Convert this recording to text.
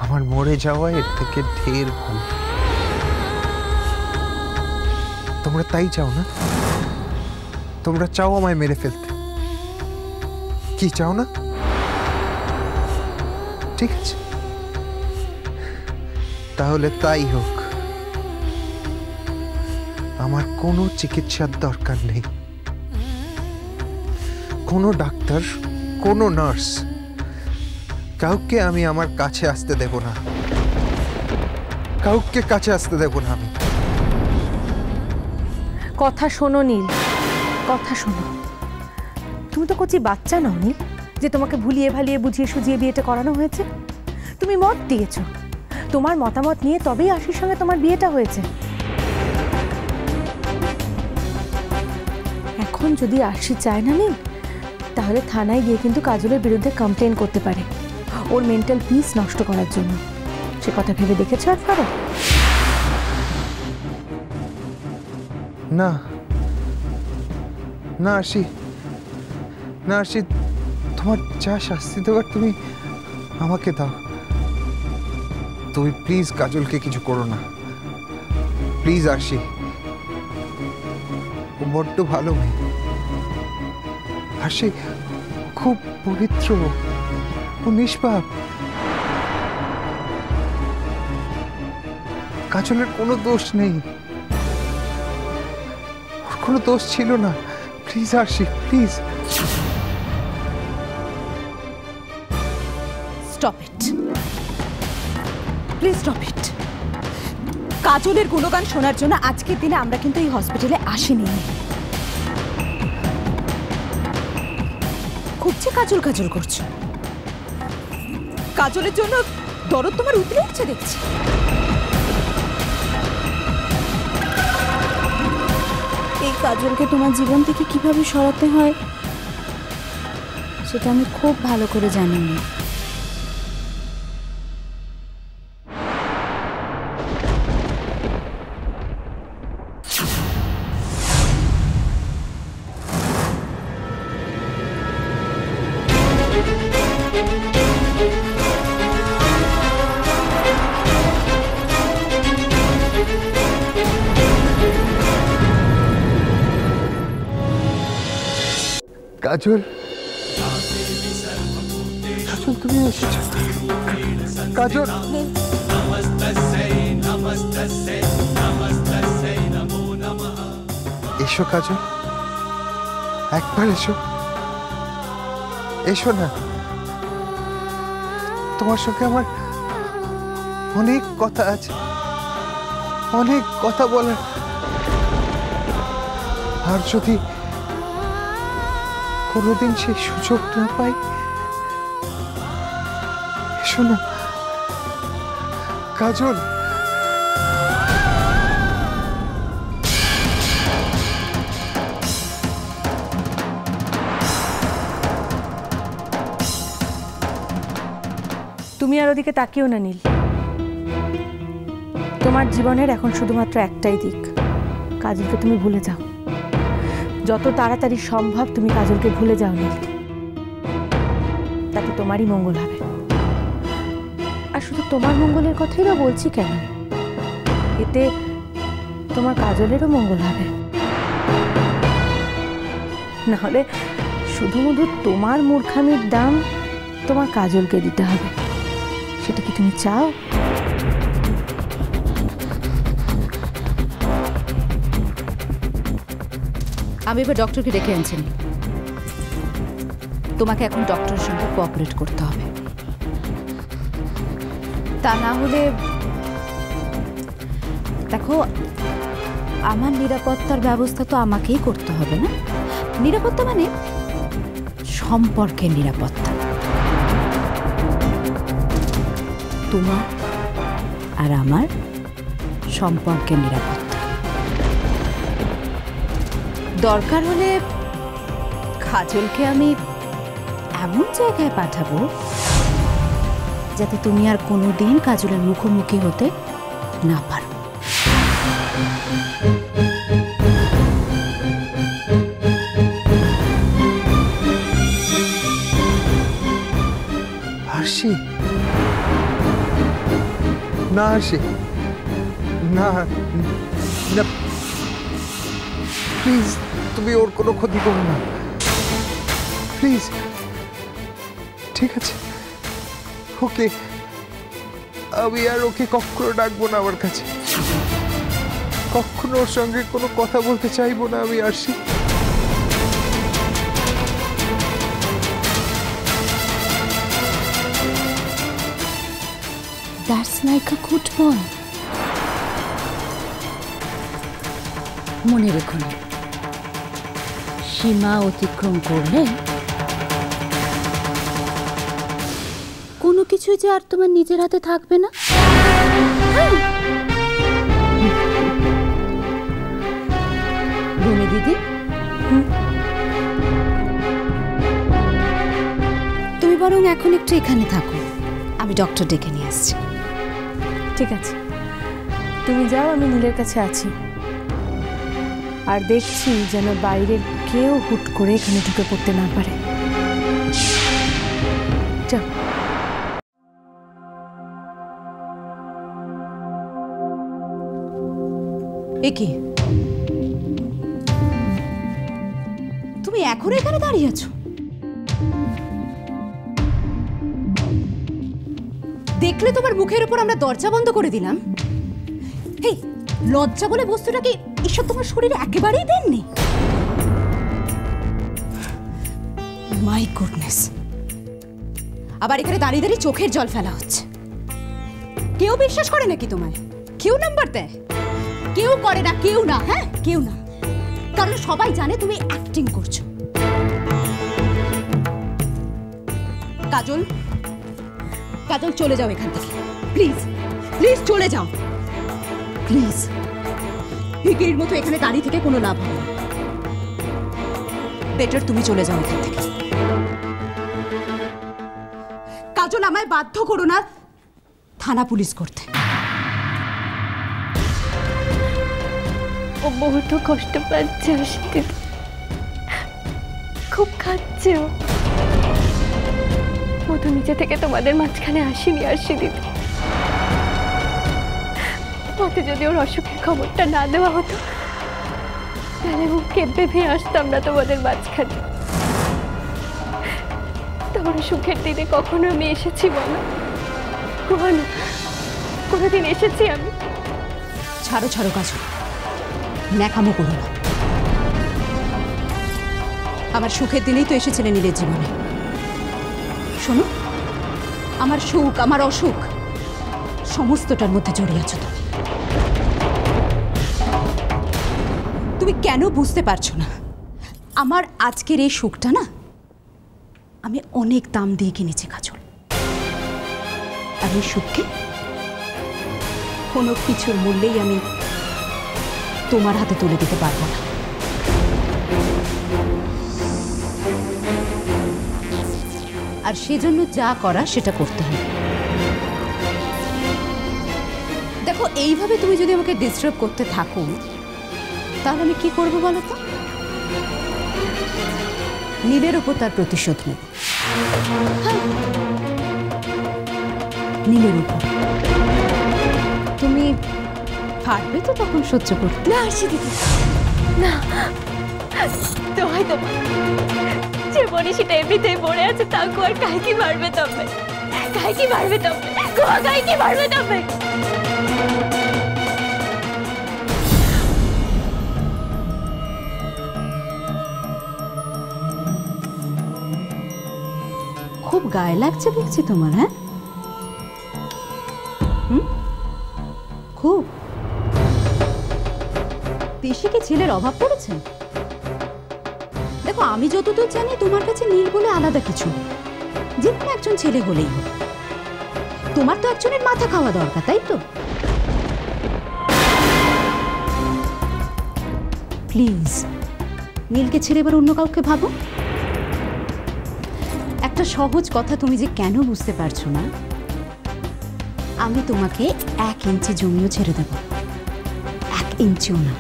আমার মরে যাওয়া এর থেকে ঢের ভালো। তোমরা তাই চাও না? তোমরা চাও আমায় মেরে ফেলতে, কি চাও না? ঠিক আছে, তাহলে তাই হোক। আমার কোনো চিকিৎসার দরকার নেই। কোনো ডাক্তার, কোনো নার্স, কাউকে আমি আমার কাছে আসতে দেব না। কাউকে কাছে আসতে দেব না আমি। কথা শোনো নীল, কথা শোনো। তুমি তো কচি বাচ্চা নও নীল, যে তোমাকে ভুলিয়ে ভালিয়ে বুঝিয়ে সুঝিয়ে বিয়েটা করানো হয়েছে। তুমি মত দিয়েছ, তোমার মতামত নিয়ে তবেই আশির সঙ্গে তোমার বিয়েটা হয়েছে। এখন যদি আশি চায় না নীল, তাহলে থানায় গিয়ে কিন্তু কাজলের বিরুদ্ধে কমপ্লেন করতে পারে, ওর মেন্টাল পিস নষ্ট করার জন্য। সে কথা ভেবে দেখেছো একবারও? না না আশি, না আশি, তোমার যা শাস্তি দেওয়ার তুমি আমাকে দাও। তুমি প্লিজ কাজলকে কিছু করো না, প্লিজ আশি। ও বড্ড ভালো মেয়ে, আর সে খুব পবিত্র, ও নিষ্পাপ। কাজলের কোনো দোষ নেই, ওর কোনো দোষ ছিল না। প্লিজ আশি, please. Stop it, please stop it. কাজলের গুণগান শোনার জন্য আজকের দিনে আমরা কিন্তু এই হসপিটালে আসিনি। খুব যে কাজল কাজল করছো, কাজলের জন্য দরদ তোমার উতলে উঠছে দেখছি। এই কাজলকে তোমার জীবন থেকে কিভাবে সরাতে হয় সেটা আমি খুব ভালো করে জানি না। কাজল, কাজল তুমি এসেছো? কাজল, এসো কাজল, একবার এসো, এসো না। তোমার সঙ্গে আমার অনেক কথা আছে, অনেক কথা বলার। আর যদি কোনোদিন সেই সুযোগ না পাই, এসো না কাজল। তুমি আর ওদিকে তাকিও না নীল। তোমার জীবনের এখন শুধুমাত্র একটাই দিক, কাজলকে তুমি ভুলে যাও। যত তাড়াতাড়ি সম্ভব তুমি কাজলকে ভুলে যাও নীল, তাতে তোমারই মঙ্গল হবে। আর শুধু তোমার মঙ্গলের কথাই না বলছি কেন, এতে তোমার কাজলেরও মঙ্গল হবে। নাহলে শুধুমাত্র তোমার মূর্খামির দাম তোমার কাজলকে দিতে হবে। সেটা কি তুমি চাও? আমি এবার ডক্টরকে ডেকে আনছি। তোমাকে এখন ডক্টরের সঙ্গে কোঅপারেট করতে হবে, তা না হলে দেখো আমার নিরাপত্তার ব্যবস্থা তো আমাকেই করতে হবে না? নিরাপত্তা মানে সম্পর্কের নিরাপত্তা, তোমার আর আমার সম্পর্কের নিরাপত্তা। দরকার হলে কাজলকে আমি এমন জায়গায় পাঠাবো যাতে তুমি আর কোনোদিন কাজলের মুখোমুখি হতে না পারো। আরশি, না আসি, না না, প্লিজ তুমি ওর কোনো ক্ষতি করো না, প্লিজ। ঠিক আছে, ওকে আমি আর ওকে কখনো ডাকবো না আমার কাছে, কখনো ওর সঙ্গে কোনো কথা বলতে চাইবো না আমি। আসি। That's like a good boy. মনে রেখুন, সীমা অতিক্রম করলে কোনো কিছু যে আর তোমার নিজের হাতে থাকবে না। ভূমি দিদি, তুমি বরং এখন একটু এখানে থাকো, আমি ডক্টর ডেকে নিয়ে আসছি। ঠিক আছে, তুমি যাও, আমি নীলের কাছে আছি। আর দেখছি যেন বাইরের কেউ হুট করে এখানে ঢুকে পড়তে না পারে। যাও। একি, তুমি এখন এখানে দাঁড়িয়ে আছো? দেখলে তোমার মুখের উপর আমরা দরজা বন্ধ করে দিলাম। এই লজ্জা বলে বস্তুটাকে ঈশ্বর তোমার শরীরে একেবারেই দেননি। মাই গুডনেস, আবার এখানে দাঁড়িয়ে দাঁড়িয়ে চোখের জল ফেলা হচ্ছে। কেউ বিশ্বাস করে নাকি তোমায়? কেউ নাম্বার দেয়? কেউ করে না, কেউ না। হ্যাঁ, কেউ না, কারণ সবাই জানে তুমি অ্যাক্টিং করছো। কাজল, কাজল চলে যাও এখান থেকে, প্লিজ প্লিজ চলে যাও, প্লিজ। ভিকির মতো এখানে দাঁড়িয়ে থেকে কোনো লাভ হবে না। বেটার তুমি চলে যাও এখান থেকে। কাজল, আমায় বাধ্য করো না থানা পুলিশ করতে। ও বহুত কষ্ট পাচ্ছে, খুব খাচ্ছে। ও তো নিচে থেকে তোমাদের মাঝখানে আসেনি দিদি। পথে যদি ওর অসুখের খবরটা না দেওয়া হতো, তাহলে ও কেঁপে ভেঙে আসতাম না তোমাদের মাঝখানে। তোমার সুখের দিনে কখনো আমি এসেছি বলো? কোনোদিন এসেছি আমি? ছাড়ো ছাড়ো কাজল, ন্যাকামো করো না। আমার সুখের দিনেই তো এসেছিলে নীলের জীবনে। শোনো, আমার সুখ, আমার অসুখ সমস্তটার মধ্যে জড়িয়ে আছো তুমি। তুমি কেন বুঝতে পারছো না? আমার আজকের এই সুখটা না আমি অনেক দাম দিয়ে কিনেছি কাজল। আর এই সুখকে কোনো কিছুর মূল্যেই আমি তোমার হাতে তুলে দিতে পারবো না। আর সেজন্য যা করা সেটা করতে হবে। দেখো, এইভাবে তুমি যদি আমাকে ডিস্টার্ব করতে থাকো, তাহলে আমি কি করবো বলো তো? নীলের উপর তার প্রতিশোধ নেব। নীলের উপর। তুমি পারবে তো তখন সহ্য করতে? না দিদি, না, তোমায় তো যে মনীষীটা এমনিতেই মরে আছে, তাকে আর কাইকি মারবে তবে? কাইকি মারবে তবে? কাইকি মারবে তবে? খুব গায়ে লাগছে দেখছি তোমার। হ্যাঁ, খুব বেশি কি ছেলের অভাব পড়েছে? দেখো, আমি যতদূর জানি তোমার কাছে নীল বলে আলাদা কিছু, যে কোনো একজন ছেলে হলেই হোক। তোমার তো একজনের মাথা খাওয়া দরকার, তাই তো? প্লিজ নীলকে ছেড়ে এবার অন্য কাউকে ভাবো। একটা সহজ কথা তুমি যে কেন বুঝতে পারছো না, আমি তোমাকে 1 ইঞ্চি জমিও ছেড়ে দেব, 1 ইঞ্চিও না।